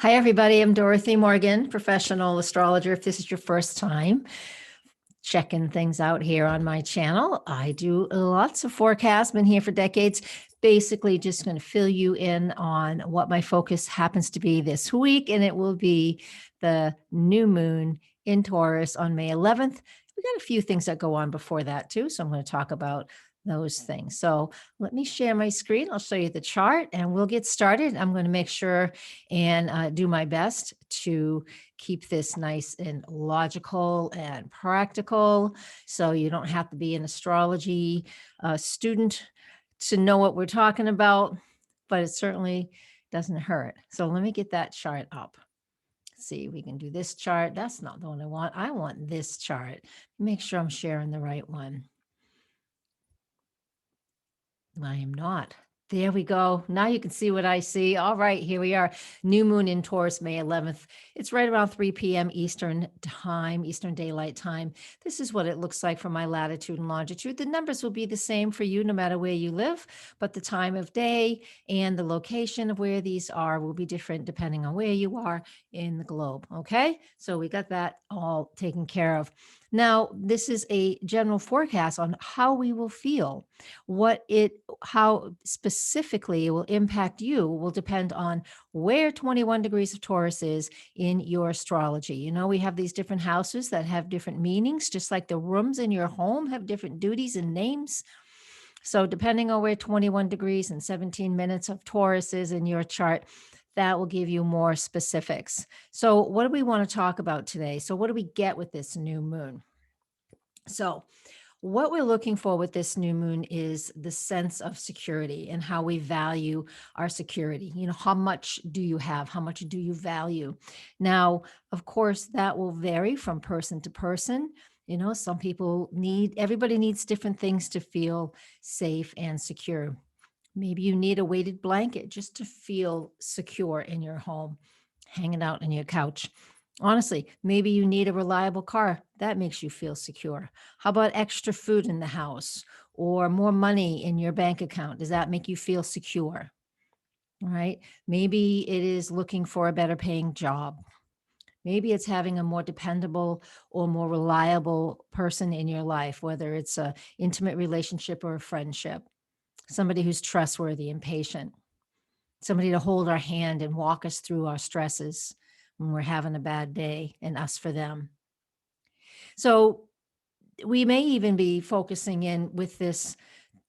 Hi, everybody. I'm Dorothy Morgan, professional astrologer. If this is your first time checking things out here on my channel, I do lots of forecasts, been here for decades. Basically, just going to fill you in on what my focus happens to be this week, and it will be the new moon in Taurus on May 11th. We got a few things that go on before that, too. So I'm going to talk about those things. So let me share my screen. I'll show you the chart and we'll get started. I'm going to make sure and do my best to keep this nice and logical and practical. So you don't have to be an astrology student to know what we're talking about, but it certainly doesn't hurt. So let me get that chart up. See, we can do this chart. That's not the one I want. I want this chart. Make sure I'm sharing the right one. I am not. There we go. Now you can see what I see. All right, here we are. New moon in Taurus, May 11th. It's right around 3 p.m. Eastern time, Eastern Daylight Time. This is what it looks like from my latitude and longitude. The numbers will be the same for you no matter where you live, but the time of day and the location of where these are will be different depending on where you are in the globe. Okay, so we got that all taken care of. Now, this is a general forecast on how we will feel. How specifically it will impact you will depend on where 21 degrees of Taurus is in your astrology. You know, we have these different houses that have different meanings, just like the rooms in your home have different duties and names. So depending on where 21 degrees and 17 minutes of Taurus is in your chart, that will give you more specifics. So what do we want to talk about today? So what do we get with this new moon? So what we're looking for with this new moon is the sense of security and how we value our security. You know, how much do you have? How much do you value? Now, of course, that will vary from person to person. You know, some people everybody needs different things to feel safe and secure. Maybe you need a weighted blanket just to feel secure in your home, hanging out on your couch. Honestly, maybe you need a reliable car. That makes you feel secure. How about extra food in the house or more money in your bank account? Does that make you feel secure? All right. Maybe it is looking for a better paying job. Maybe it's having a more dependable or more reliable person in your life, whether it's an intimate relationship or a friendship, somebody who's trustworthy and patient, somebody to hold our hand and walk us through our stresses when we're having a bad day, and us for them. So we may even be focusing in with this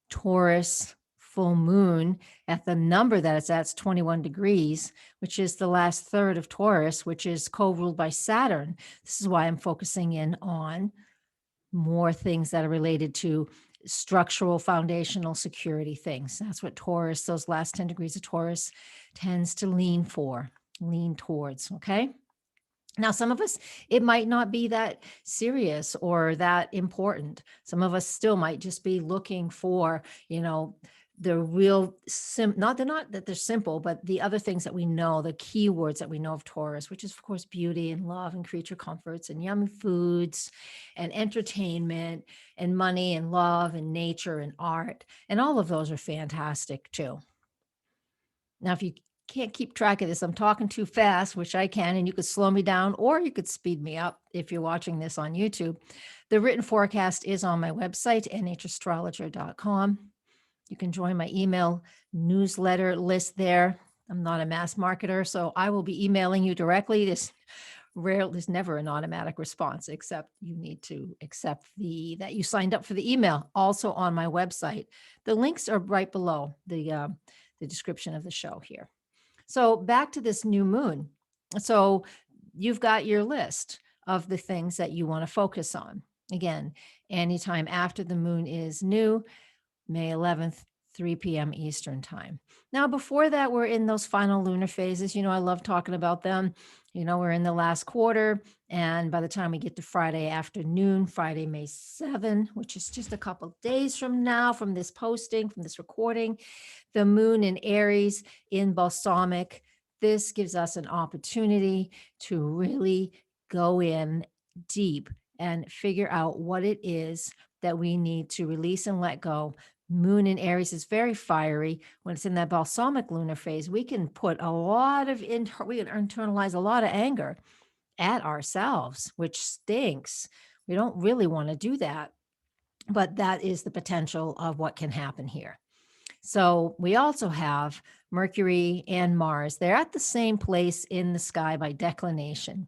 Taurus full moon at the number that it's at, it's 21 degrees, which is the last third of Taurus, which is co-ruled by Saturn. This is why I'm focusing in on more things that are related to structural, foundational security things. That's what Taurus, those last 10 degrees of Taurus tends to lean towards, okay? Now, some of us, it might not be that serious or that important. Some of us still might just be looking for, you know, the real, not that they're simple, but the other things that we know, the keywords that we know of Taurus, which is, of course, beauty and love and creature comforts and yummy foods and entertainment and money and love and nature and art. And all of those are fantastic, too. Now, if you can't keep track of this, I'm talking too fast, which I can, and you could slow me down or you could speed me up if you're watching this on YouTube. The written forecast is on my website, nhastrologer.com. You can join my email newsletter list there. I'm not a mass marketer, so I will be emailing you directly. There's never an automatic response, except you need to accept that you signed up for the email, also on my website. The links are right below the description of the show here. So back to this new moon. So you've got your list of the things that you want to focus on. Again, anytime after the moon is new, May 11th, 3 p.m. Eastern time. Now, before that, we're in those final lunar phases. You know, I love talking about them. You know, we're in the last quarter. And by the time we get to Friday afternoon, Friday, May 7, which is just a couple of days from now, from this posting, from this recording, the moon in Aries in balsamic. This gives us an opportunity to really go in deep and figure out what it is that we need to release and let go Moon in Aries is very fiery. When it's in that balsamic lunar phase, we can put a lot of, we can internalize a lot of anger at ourselves, which stinks. We don't really want to do that, but that is the potential of what can happen here. So we also have Mercury and Mars. They're at the same place in the sky by declination,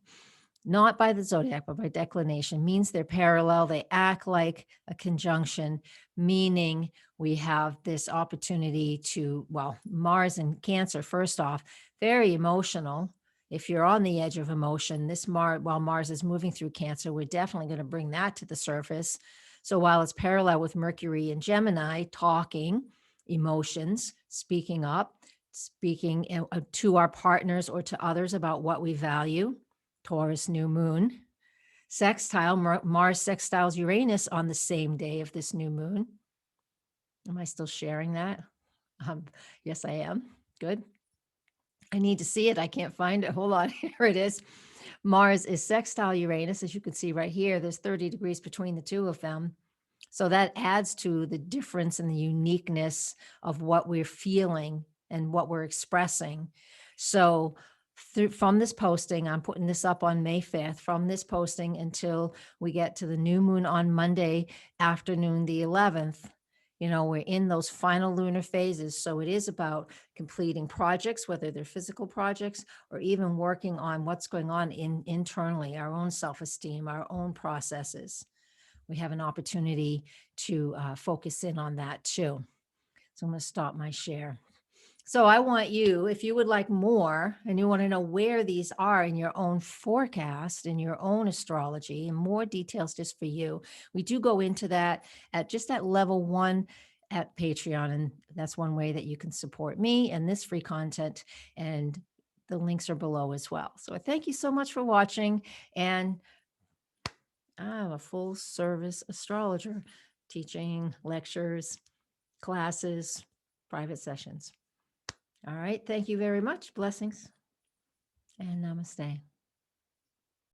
not by the zodiac, but by declination. Means they're parallel. They act like a conjunction, meaning we have this opportunity to, well, Mars and Cancer, first off, very emotional. If you're on the edge of emotion, while Mars is moving through Cancer, we're definitely going to bring that to the surface. So while it's parallel with Mercury and Gemini, talking, emotions, speaking up, speaking to our partners or to others about what we value, Taurus new moon, sextile, Mars sextiles Uranus on the same day of this new moon. Am I still sharing that? Yes, I am. Good. I need to see it. I can't find it. Hold on. Here it is. Mars is sextile Uranus. As you can see right here, there's 30 degrees between the two of them. So that adds to the difference and the uniqueness of what we're feeling and what we're expressing. So from this posting, I'm putting this up on May 5th, from this posting until we get to the new moon on Monday afternoon, the 11th, we're in those final lunar phases. So it is about completing projects, whether they're physical projects or even working on what's going on internally, our own self-esteem, our own processes. We have an opportunity to focus in on that too. So I'm going to stop my share. So I want you, if you would like more and you want to know where these are in your own forecast, in your own astrology, and more details just for you, we do go into that at level 1 at Patreon. And that's one way that you can support me and this free content. And the links are below as well. So I thank you so much for watching. And I'm a full service astrologer, teaching lectures, classes, private sessions. All right. Thank you very much. Blessings and namaste.